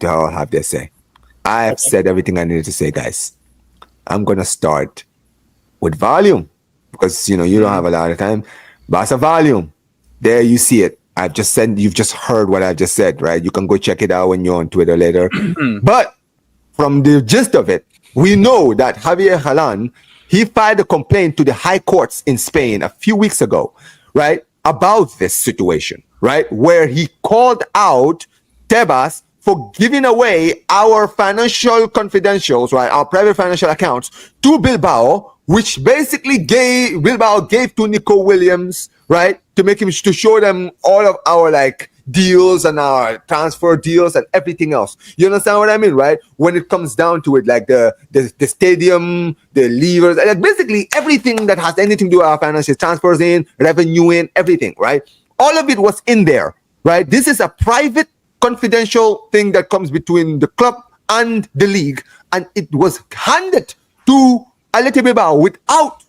to all have their say. I have said everything I needed to say, guys. I'm going to start with volume because, you don't have a lot of time. Barca volume. There you see it. I've just said, you've just heard what I just said, right? You can go check it out when you're on Twitter later. But from the gist of it, we know that Javier Galán, he filed a complaint to the high courts in Spain a few weeks ago, right? About this situation, right? Where he called out Tebas for giving away our financial confidentials, right? Our private financial accounts to Bilbao, which basically Bilbao gave to Nico Williams, right? To show them all of our deals and our transfer deals and everything else. You understand what I mean, right? When it comes down to it, like the stadium, the levers, like basically everything that has anything to do with our financial transfers in, revenue in, everything, right? All of it was in there, right? This is a private confidential thing that comes between the club and the league, and it was handed to Athletic Bilbao without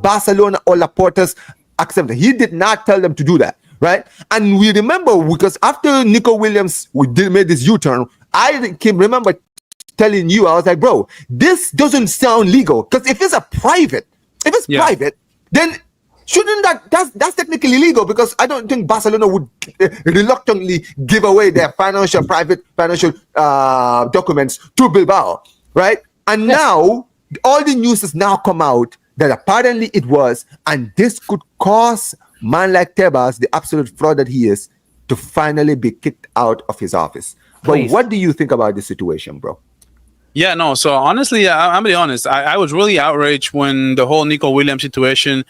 Barcelona or Laporta's acceptance. He did not tell them to do that, right? And we remember, because after Nico Williams made this U-turn, I remember telling you, I was like, bro, this doesn't sound legal, because if it's private, then shouldn't that's technically illegal, because I don't think Barcelona would reluctantly give away their private financial documents to Bilbao, right? And now all the news has now come out that apparently it was, and this could cause man like Tebas, the absolute fraud that he is, to finally be kicked out of his office. But what do you think about this situation, bro? Yeah, no. So honestly, I'm gonna be honest. I was really outraged when the whole Nico Williams situation.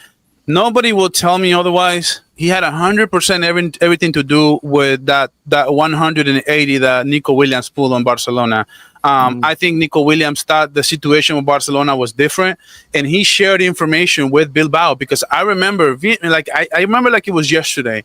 Nobody will tell me otherwise. He had 100% everything to do with that 180 that Nico Williams pulled on Barcelona. I think Nico Williams thought the situation with Barcelona was different, and he shared information with Bilbao, because I remember, I remember like it was yesterday.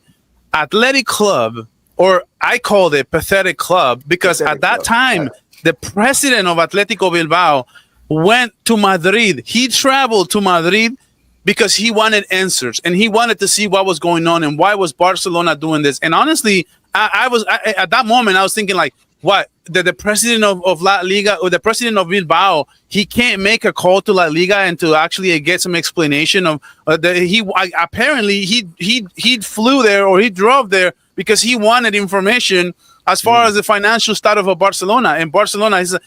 Athletic Club, or I called it Pathetic Club, because at that time, the president of Atletico Bilbao went to Madrid. He traveled to Madrid because he wanted answers, and he wanted to see what was going on and why was Barcelona doing this. And honestly, I was at that moment, I was thinking like, what, the president of La Liga, or the president of Bilbao, he can't make a call to La Liga and to actually get some explanation of apparently he flew there, or he drove there because he wanted information as far as the financial status of Barcelona. And Barcelona is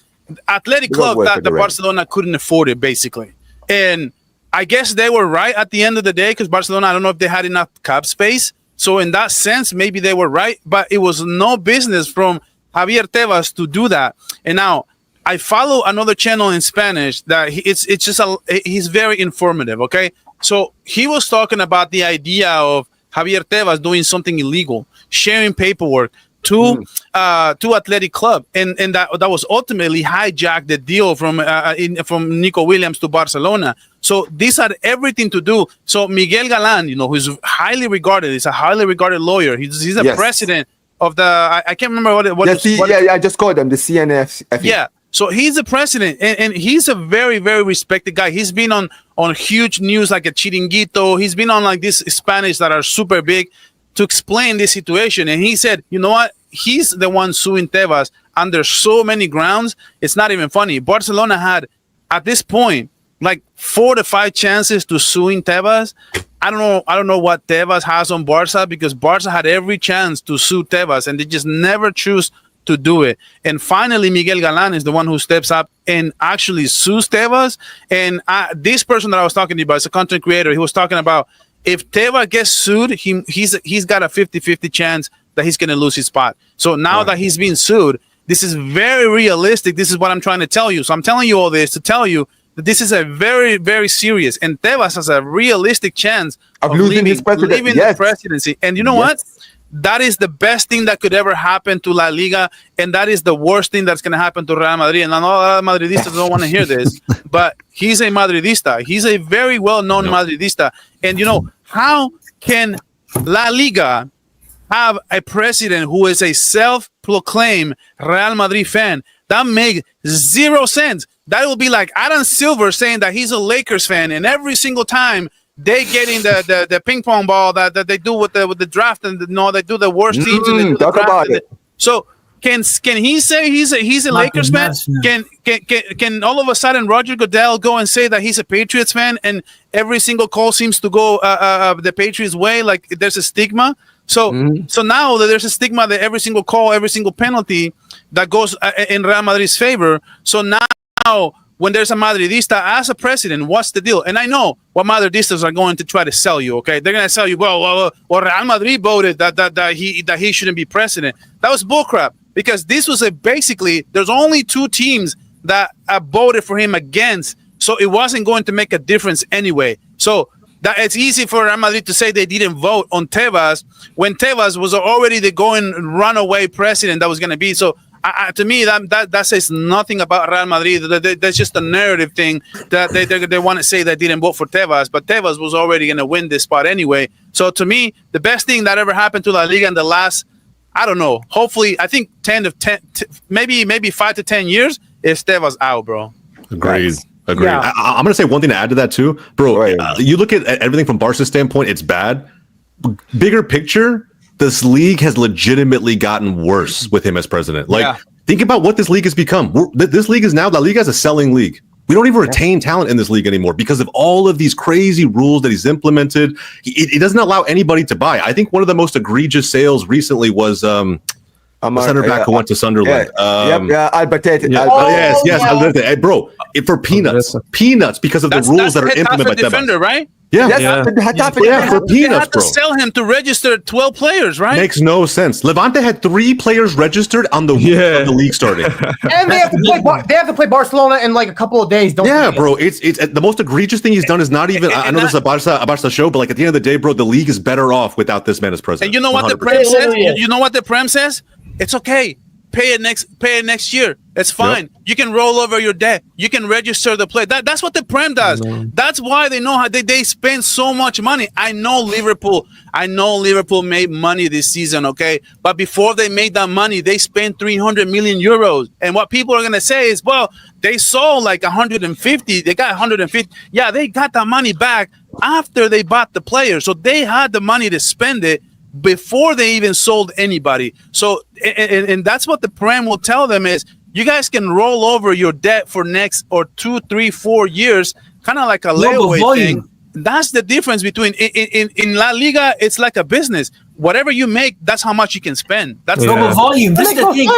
Athletic Club that Barcelona couldn't afford it, basically. And I guess they were right at the end of the day, because Barcelona, I don't know if they had enough cap space. So in that sense, maybe they were right, but it was no business from Javier Tebas to do that. And now I follow another channel in Spanish that he's very informative. Okay. So he was talking about the idea of Javier Tebas doing something illegal, sharing paperwork to Athletic Club, and that was ultimately hijacked the deal from Nico Williams to Barcelona. So these had everything to do. So Miguel Galán, who's highly regarded, is a highly regarded lawyer. He's a president of the I can't remember what I just called them the CNF. Yeah. So he's the president, and he's a very, very respected guy. He's been on huge news like a Chiringuito. He's been on like this Spanish that are super big to explain this situation. And he said, you know what? He's the one suing Tebas under so many grounds. It's not even funny. Barcelona had, at this point, like 4 to 5 chances to suing Tebas. I don't know what Tebas has on Barca, because Barca had every chance to sue Tebas, and they just never choose to do it. And finally, Miguel Galán is the one who steps up and actually sues Tebas. And this person that I was talking to you about is a content creator. He was talking about, if Tebas gets sued, he's got a 50-50 chance that he's going to lose his spot. So now that he's being sued, this is very realistic. This is what I'm trying to tell you. So I'm telling you all this to tell you that this is a very, very serious, and Tebas has a realistic chance of losing his presidency. The presidency. And you know what? That is the best thing that could ever happen to La Liga, and that is the worst thing that's going to happen to Real Madrid. And I know a lot of Madridistas don't want to hear this, but he's a Madridista. He's a very well-known Madridista. And, how can La Liga have a president who is a self-proclaimed Real Madrid fan? That makes 0 sense. That will be like Adam Silver saying that he's a Lakers fan, and every single time they get in the ping pong ball that they do with the draft, and they do the worst teams. And they do talk about it. So Can he say he's a Lakers fan? Can all of a sudden Roger Goodell go and say that he's a Patriots fan, and every single call seems to go the Patriots way? Like there's a stigma. So now that there's a stigma that every single call, every single penalty that goes in Real Madrid's favor. So now when there's a Madridista as a president, what's the deal? And I know what Madridistas are going to try to sell you. Okay, they're going to sell you. Well, Real Madrid voted that he shouldn't be president. That was bullcrap, because this was basically there's only 2 teams that voted for him against, so it wasn't going to make a difference anyway. So that it's easy for Real Madrid to say they didn't vote on Tebas when Tebas was already the going runaway president that was going to be. So to me, that says nothing about Real Madrid. That's just a narrative thing that they want to say they didn't vote for Tebas, but Tebas was already going to win this spot anyway. So to me, the best thing that ever happened to La Liga in the last, I don't know, hopefully, I think 10 maybe 5 to 10 years is Tebas out, bro. Agreed. Yeah. I'm going to say one thing to add to that too, bro. You look at everything from Barca's standpoint, it's bad. Bigger picture, this league has legitimately gotten worse with him as president. Think about what this league has become. This league is now, La Liga is a selling league. We don't even retain talent in this league anymore because of all of these crazy rules that he's implemented. He doesn't allow anybody to buy. I think one of the most egregious sales recently was the center back who went to Sunderland. Albert. Yes, Albert. Hey, bro, for peanuts because of the rules that are implemented by defender, right? For They peanuts, had to bro. sell him to register 12 players, right? Makes no sense. Levante had 3 players registered on the week of the league starting. And they have to play Barcelona in like a couple of days. Bro. It's the most egregious thing he's done is not even. I know this is a Barca show, but like at the end of the day, bro, the league is better off without this man as president. And you know what 100%. the Prem says? You know what the Prem says? It's okay. Pay it next year. It's fine. Yep. You can roll over your debt. You can register the play. That's what the Prem does. That's why they know how they spend so much money. I know Liverpool made money this season, okay? But before they made that money, they spent 300 million euros. And what people are going to say is, well, they sold like 150. They got 150. Yeah, they got that money back after they bought the players. So they had the money to spend it before they even sold anybody. So, and that's what the Prem will tell them is, you guys can roll over your debt for next or 2, 3, 4 years, kind of like a layaway thing. That's the difference between in La Liga. It's like a business. Whatever you make, that's how much you can spend. That's global volume. This is the thing.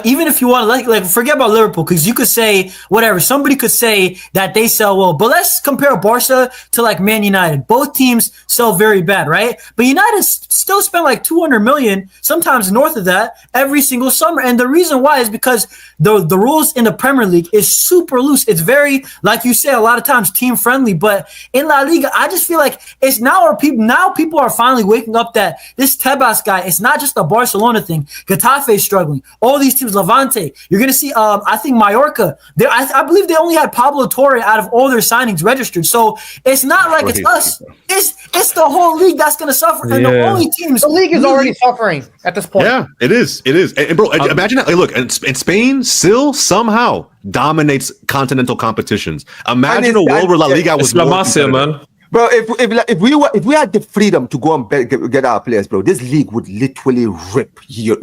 Even if you wanna, like forget about Liverpool, because you could say whatever. Somebody could say that they sell well, but let's compare Barca to like Man United. Both teams sell very bad, right? But United still spend like 200 million, sometimes north of that, every single summer. And the reason why is because the rules in the Premier League is super loose. It's very, like you say, a lot of times team friendly. But in La Liga, I just feel like it's now people are finally waking up that this Tebas guy, it's not just a Barcelona thing. Getafe is struggling. All these teams, Levante. You're going to see, I think Mallorca. I believe they only had Pablo Torre out of all their signings registered. So it's not like it's us. It's the whole league that's going to suffer. And the only teams. The league is already suffering at this point. Yeah, it is. And bro, imagine that. Look, and Spain still somehow dominates continental competitions. Imagine a world where La Liga was more man. Bro, if we had the freedom to go and get our players, bro, this league would literally rip your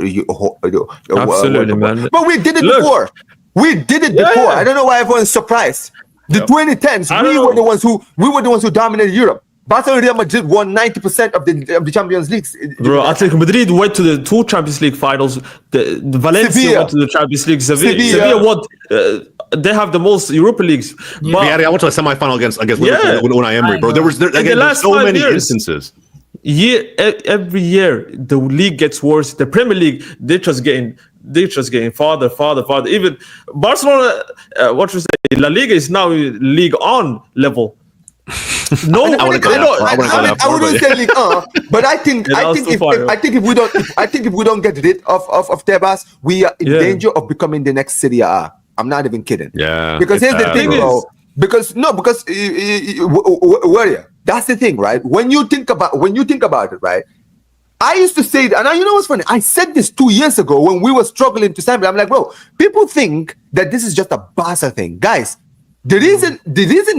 absolutely, man. But we did it before. We did it before. I don't know why everyone's surprised. The 2010s, we were the ones who dominated Europe. Barcelona and Real Madrid won 90% of the Champions Leagues. Bro, Atletico Madrid went to the 2 Champions League finals. The Valencia Sevilla went to the Champions League. Sevilla won. They have the most Europa Leagues. But I went to a semifinal against Liverpool when I Emery, bro. There's so many instances. Every year the league gets worse. The Premier League, they're just getting farther. Even Barcelona, La Liga is now League On level. No, I wouldn't say League On, but I think if we don't get rid of Tebas, we are in danger of becoming the next Serie A. I'm not even kidding. Yeah. Because here's the thing, bro. Because that's the thing, right? When you think about it, right? I used to say, and you know what's funny? I said this 2 years ago when we were struggling to sign. I'm like, bro, people think that this is just a Barca thing, guys. The reason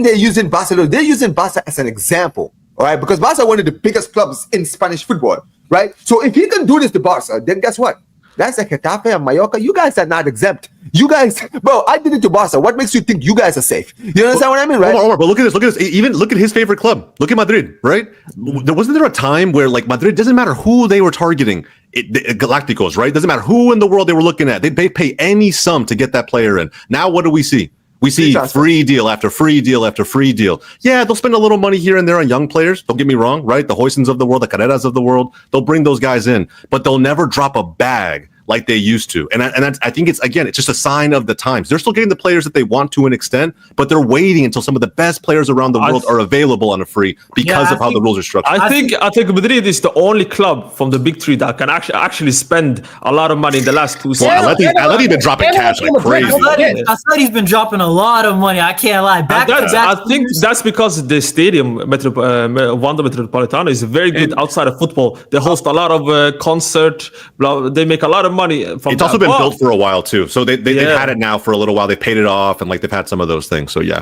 they're using Barcelona, they're using Barca as an example, all right? Because Barca are one of the biggest clubs in Spanish football, right? So if he can do this to Barca, then guess what? That's like Getafe and Mallorca. You guys are not exempt. You guys, bro, I did it to Barca. What makes you think you guys are safe? You understand what I mean, right? Omar, but look at this. Look at this. Even look at his favorite club. Look at Madrid, right? Wasn't there a time where like Madrid, doesn't matter who they were targeting, Galacticos, right? Doesn't matter who in the world they were looking at. They'd pay any sum to get that player in. Now what do we see? We see free deal after free deal after free deal. Yeah, they'll spend a little money here and there on young players. Don't get me wrong, right? The Hoysons of the world, the Carreras of the world, they'll bring those guys in, but they'll never drop a bag like they used to. And I think it's just a sign of the times. They're still getting the players that they want to an extent, but they're waiting until some of the best players around the world are available on a free because of how the rules are structured. I think Madrid is the only club from the big three that can actually spend a lot of money in the last 2 seasons. Atleti's been dropping cash like crazy. Atleti's been dropping a lot of money. I can't lie. I think that's because the stadium, Wanda Metropolitano, is very good outside of football. They host a lot of concert. They make a lot of money from it's also been built for a while too, so they've had it now for a little while. They paid it off and like they've had some of those things, so yeah.